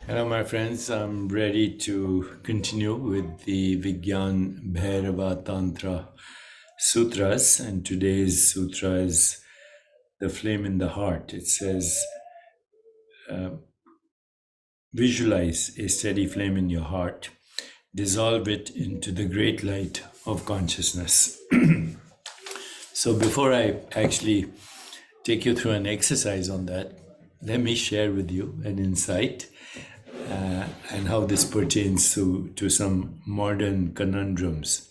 Hello, my friends. I'm ready to continue with the Vigyan Bhairava Tantra sutras, and today's sutra is the flame in the heart. It says, visualize a steady flame in your heart, dissolve it into the great light of consciousness. So, before I actually take you through an exercise on that, let me share with you an insight and how this pertains to some modern conundrums.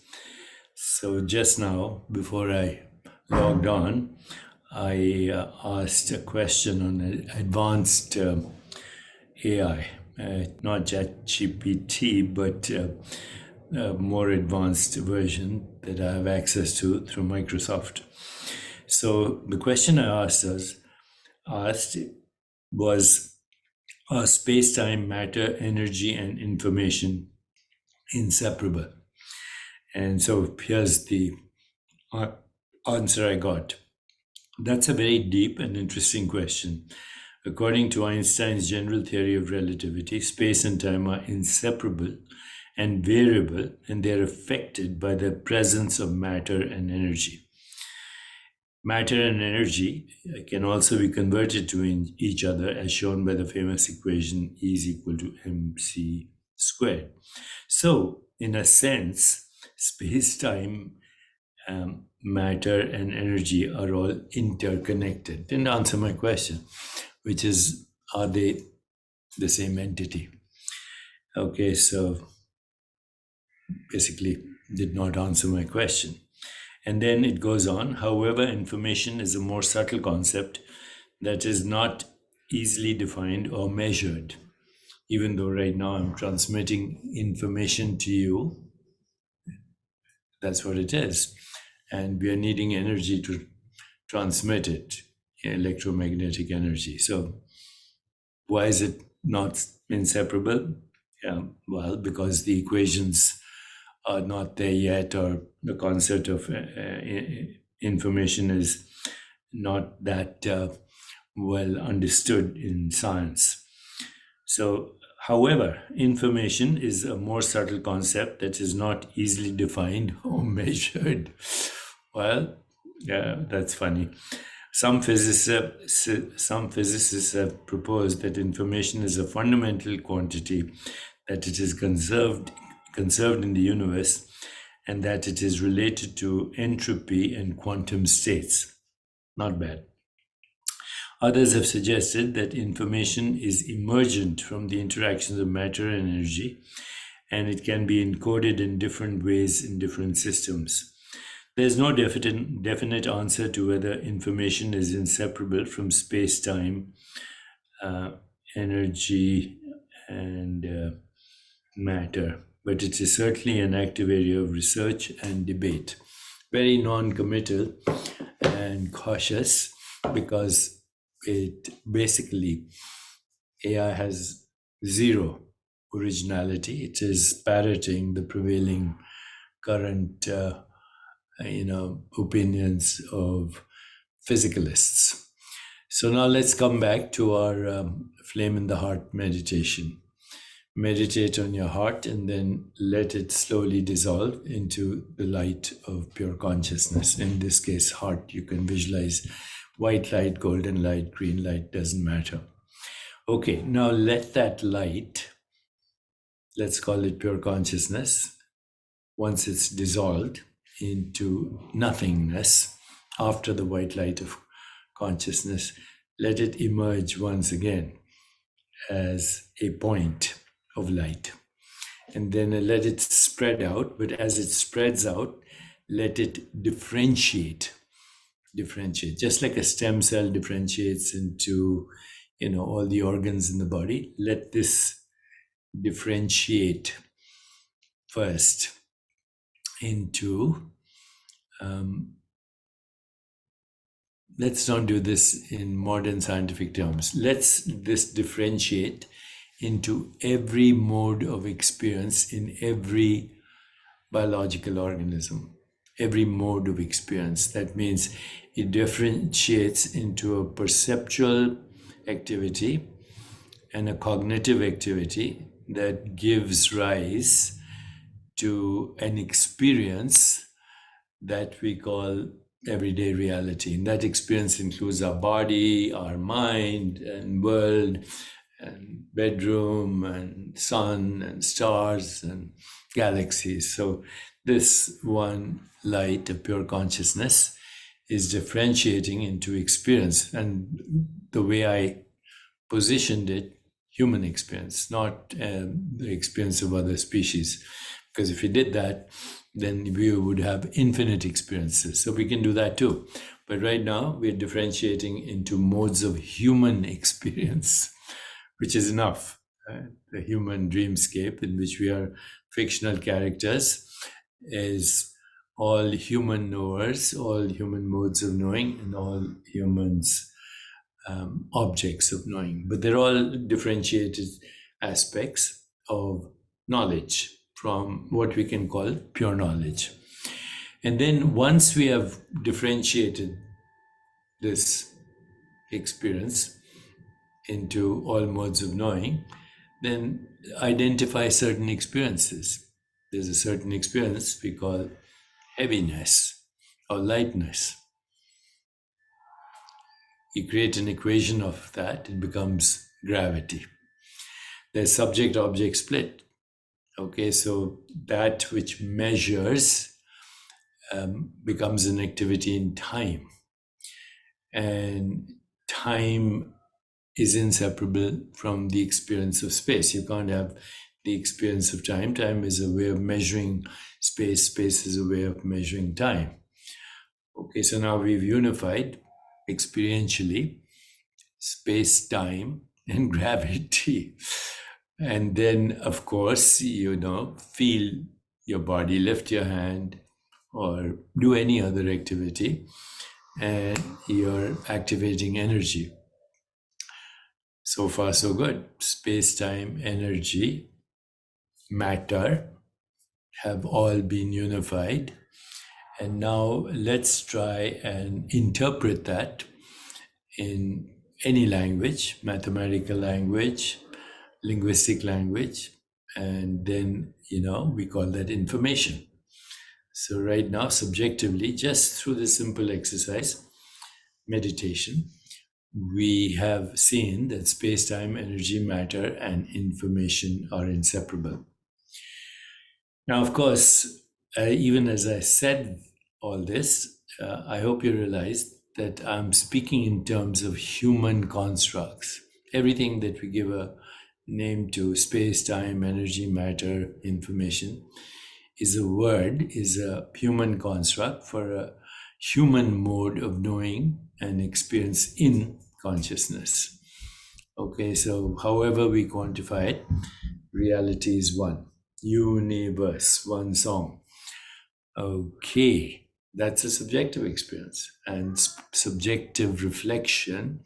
So, just now, before I logged on, I asked a question on advanced AI, not ChatGPT, but a more advanced version that I have access to through Microsoft. So, the question I asked was, are space time, matter, energy, and information inseparable? And so here's the uh, answer I got. That's a very deep and interesting question. According to Einstein's general theory of relativity, space and time are inseparable and variable, and they're affected by the presence of matter and energy. Matter and energy can also be converted to each other, as shown by the famous equation E is equal to mc squared. So, in a sense, space time, matter, and energy are all interconnected. Didn't answer my question, which is, are they the same entity? Okay, so basically, did not answer my question. And then it goes on. However, information is a more subtle concept that is not easily defined or measured. Even though right now I'm transmitting information to you, that's what it is. And we are needing energy to transmit it, electromagnetic energy. So, why is it not inseparable? Yeah, well, because the equations are not there yet, or the concept of information is not that well understood in science. So, however, information is a more subtle concept that is not easily defined or measured. Well, yeah, that's funny. Some physicists have proposed that information is a fundamental quantity, that it is conserved in the universe, and that it is related to entropy and quantum states. Not bad. Others have suggested that information is emergent from the interactions of matter and energy, and it can be encoded in different ways in different systems. There's no definite answer to whether information is inseparable from space time, energy, and matter, but it is certainly an active area of research and debate. Very non committal and cautious, because it basically, AI has zero originality. It is parroting the prevailing current opinions of physicalists. So now let's come back to our flame in the heart meditation. Meditate on your heart and then let it slowly dissolve into the light of pure consciousness. In this case, heart. You can visualize white light, golden light, green light, doesn't matter. Okay, now let that light, let's call it pure consciousness, once it's dissolved into nothingness after the white light of consciousness, let it emerge once again as a point of light. And then let it spread out, but as it spreads out, let it differentiate, just like a stem cell differentiates into all the organs in the body. Let this differentiate first into, let's not do this in modern scientific terms. Let's this differentiate into every mode of experience in every biological organism. Every mode of experience. That means it differentiates into a perceptual activity, and a cognitive activity that gives rise to an experience that we call everyday reality. And that experience includes our body, our mind, and world, and bedroom, and sun, and stars, and galaxies. So, this one light of pure consciousness is differentiating into experience. And the way I positioned it, human experience, not the experience of other species. Because if we did that, then we would have infinite experiences. So we can do that too. But right now, we're differentiating into modes of human experience, which is enough. The human dreamscape, in which we are fictional characters, is all human knowers, all human modes of knowing, and all humans objects of knowing. But they're all differentiated aspects of knowledge from what we can call pure knowledge. And then once we have differentiated this experience into all modes of knowing, then identify certain experiences. There's a certain experience we call heaviness or lightness. You create an equation of that, it becomes gravity. There's subject-object split. Okay, so that which measures becomes an activity in time. And time is inseparable from the experience of space. You can't have the experience of time. Time is a way of measuring space. Space is a way of measuring time. Okay, so now we've unified experientially space, time, and gravity. And then, of course, feel your body, lift your hand, or do any other activity, and you're activating energy. So far, so good. Space, time, energy, matter have all been unified. And now let's try and interpret that in any language, mathematical language, linguistic language, and then, we call that information. So right now, subjectively, just through the simple exercise, meditation, we have seen that space-time, energy, matter, and information are inseparable. Now, of course, even as I said all this, I hope you realize that I'm speaking in terms of human constructs. Everything that we give a name to, space, time, energy, matter, information, is a human construct for a human mode of knowing and experience in consciousness. Okay, so however we quantify it, reality is one. Universe, one song. Okay, that's a subjective experience and subjective reflection,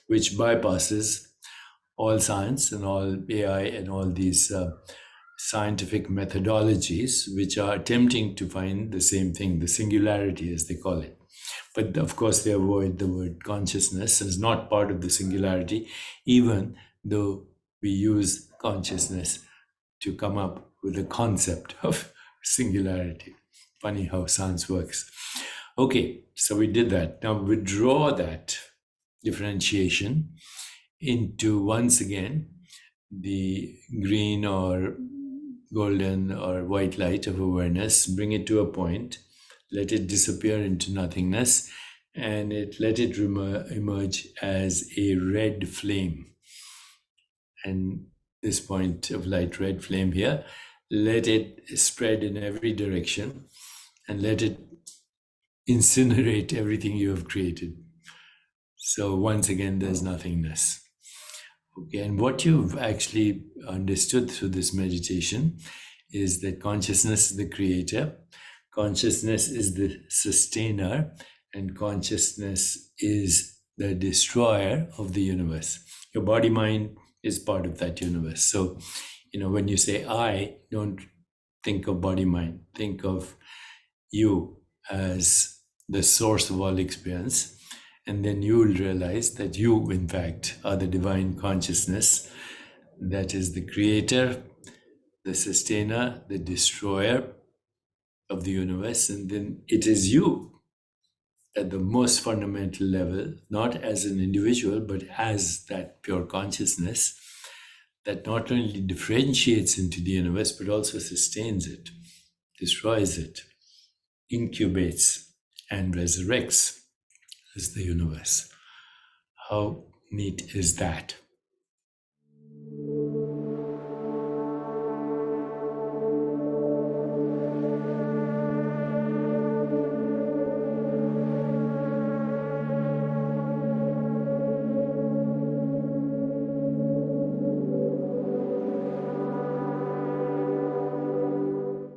which bypasses all science and all AI and all these scientific methodologies, which are attempting to find the same thing, the singularity, as they call it. But of course, they avoid the word consciousness as not part of the singularity, even though we use consciousness to come up with the concept of singularity. Funny how science works. Okay, so we did that. Now withdraw that differentiation into, once again, the green or golden or white light of awareness. Bring it to a point, let it disappear into nothingness, and let it emerge as a red flame. And this point of light, red flame here, let it spread in every direction and let it incinerate everything you have created. So once again, there's nothingness. Okay, and what you've actually understood through this meditation is that consciousness is the creator, consciousness is the sustainer, and consciousness is the destroyer of the universe. Your body mind is part of that universe. So, when you say I, don't think of body mind, think of you as the source of all experience. And then you will realize that you, in fact, are the divine consciousness that is the creator, the sustainer, the destroyer of the universe, and then it is you at the most fundamental level, not as an individual, but as that pure consciousness that not only differentiates into the universe, but also sustains it, destroys it, incubates, and resurrects as the universe. How neat is that?